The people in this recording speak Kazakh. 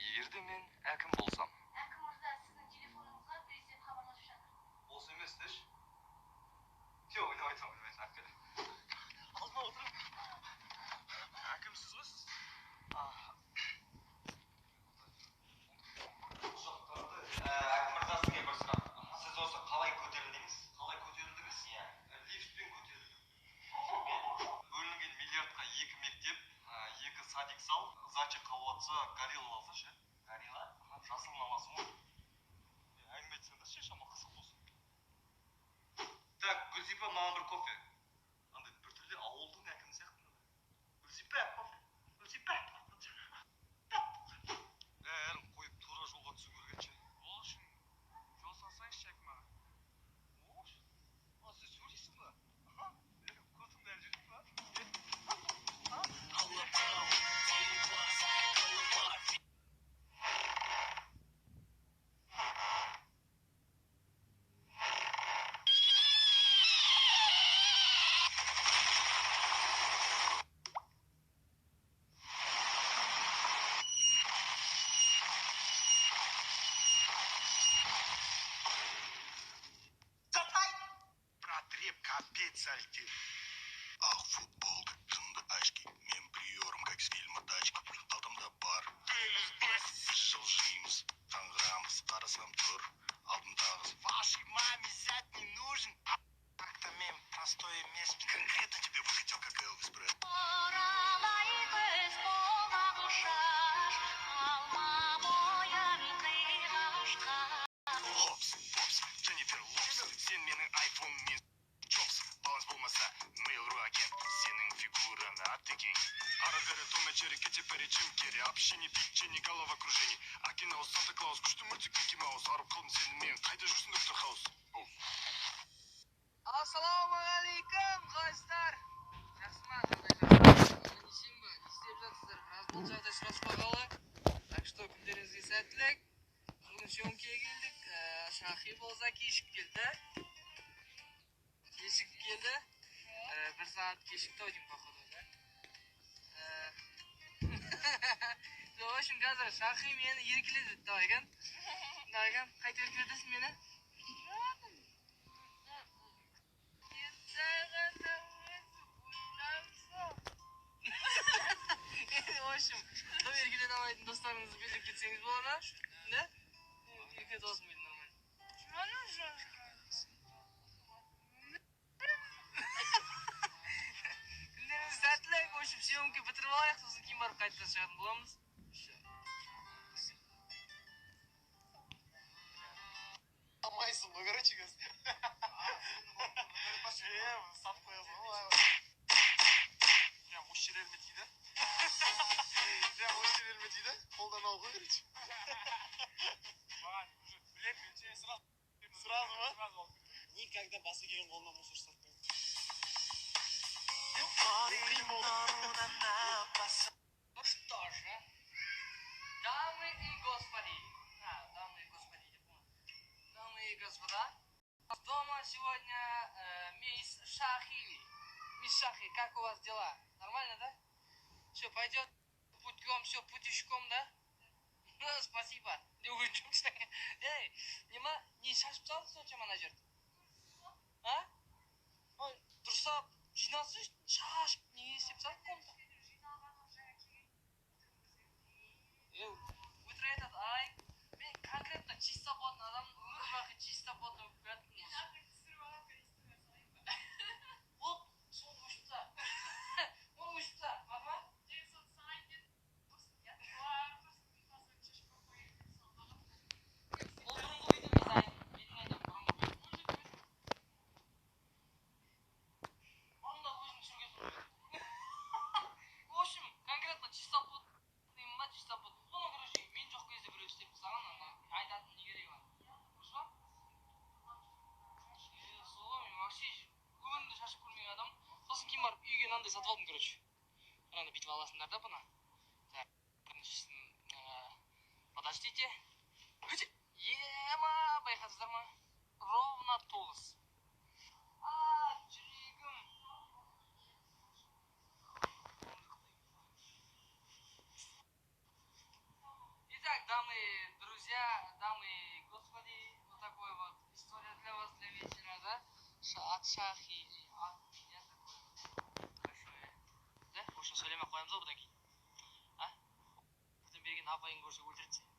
Егерде мен әкім болсам. Әкім мырза, сіздің телефоныңызға президент хабарласып жатыр. Болса емес деші. Жоқ, ойнамайсың, әкелі. Алдыма отырып. Әкімсіз ғой сіз? Әкім мырза, сізге бір сұрақ. Сіз осы қалай көтерілдіңіз? Қалай көтерілдіңіз? Иә. Лифтпен көтерілдім. Бөлінген миллиардқа 2 мектеп, 2 садик сал, зачет қалуатса горилла алса ше? Горилла? Жасыл намазың ғой. Әңгіме айтсаңдаршы, шама қызық болсын. Так, Гүлзипа, маған бір кофе. Андай бір түрлі ауылдың әкімі сияқты. Гүлзипа, кофе. Гүлзипа. Бәрін қойып тура жолға түсу көргенше. Ол үшін жол салсайшы әкім аға. Ол үшін? Сіз сөйлейсің ба? Көзіңді әлі жүрдің ба? Протреп, капец, альтир. Ах, футболка, тынды очки. Мен приором, как с фильма «Тачки». Алдымда бар. Жылжимыз, таңғырамыз, қарасам тұр. Алдымдағы вашей маме зять не нужен. Так-то мен простой емес. Конкретно тебе выхотел, как Элвис Пресли. Хопс, попс, Дженнифер Лопс. Сен менің айфонмен Джобс. Баланс болмаса, Mail.ru агент. Сенің фигураны аттекең. Ара-бері Том и Джерри, Кэти Перри, Джим Керри. Общение, питчение, головокружение. Акинаус, Санта-Клаус, күшті мультик, Микки Маус. Арып қалдым сені мен, қайда жүрсің, доктор Хаус? Ассалаумағалейкум, қалайсыздар? Жақсы ма, жағдай жақсы? Нешейін ба, не істеп жатсыздар? Біраз бұл жағдай сұраспағалы. Так что, күндеріңізге сәттілік. Бүгін съемкеге келдік. Шахи болса кешіп келді. Кешіп келді. Бір сағат кешікті ойдың походу, да? В общем, қазір Шахи мені еркеледі. Давай, кән? Қайта еркеледесің мені? В общем, Том еркелен алмайтын достарыңызды белдеп кетсеңіз болады, да? Еркелет olsun мені нормально. Күндеріңіз сәттілік, в общем, съемка бітіріп алайық, сосын кейін барып қайтадан шығатын боламыз. Алмайсың ғой, короче, кәз. Сап қоясың ғой. Прям осы жерелме дейді. Прям осы жерелме дейді. Қолдан ал ғой, короче. Маған уже білем, мен сені сразу. Сразу ма? Сразу ал. Никогда басы келген қолынан мусор сатпаймын. Ну что же, дамы и господи, дамы и господа, дома сегодня мисс Шахи. Мисс Шахи, как у вас дела? Нормально, да? Все, пойдет путем, все путешком, да? Спасибо. Эй, не шашып салдыңыз очама ана жерді? А? Ой, дұрыстап жиналсыз шашып не істеп салдың қолында? Өтірік айтады, ай, мен конкретно чисто болатын адамның өмір бақи чисто болатын өп кәдім. Ол, сол өшіпті. Ол өшіпті, баба? Ол бұрынғы видеомыз айын. Бетін айтам, бұрынғы видео. Бұрында өзің түсірген сол. В общем, конкретно чисто болатын. Чисто болатын. Оны, короче, мен жоқ кезде біреу істеп саған айтатын не керек var. Дұрыс па? Солай, мен вообще өмірімде шашып көрмеген адам. Сосын кейін барып үйге мынандай сатып алдым, короче. Мынаны бүйтіп аласыңдар да бұны. Біріншісін, подождите. дамы и господи, вот такой вот история для вас для вечера, да? От Шахини. Я такой вот большой. Да? Ошо сөйлемей ақ қоямыз ғой бұдан кейін. А? Бүтін берген апайын көрсе өлтіреді сені.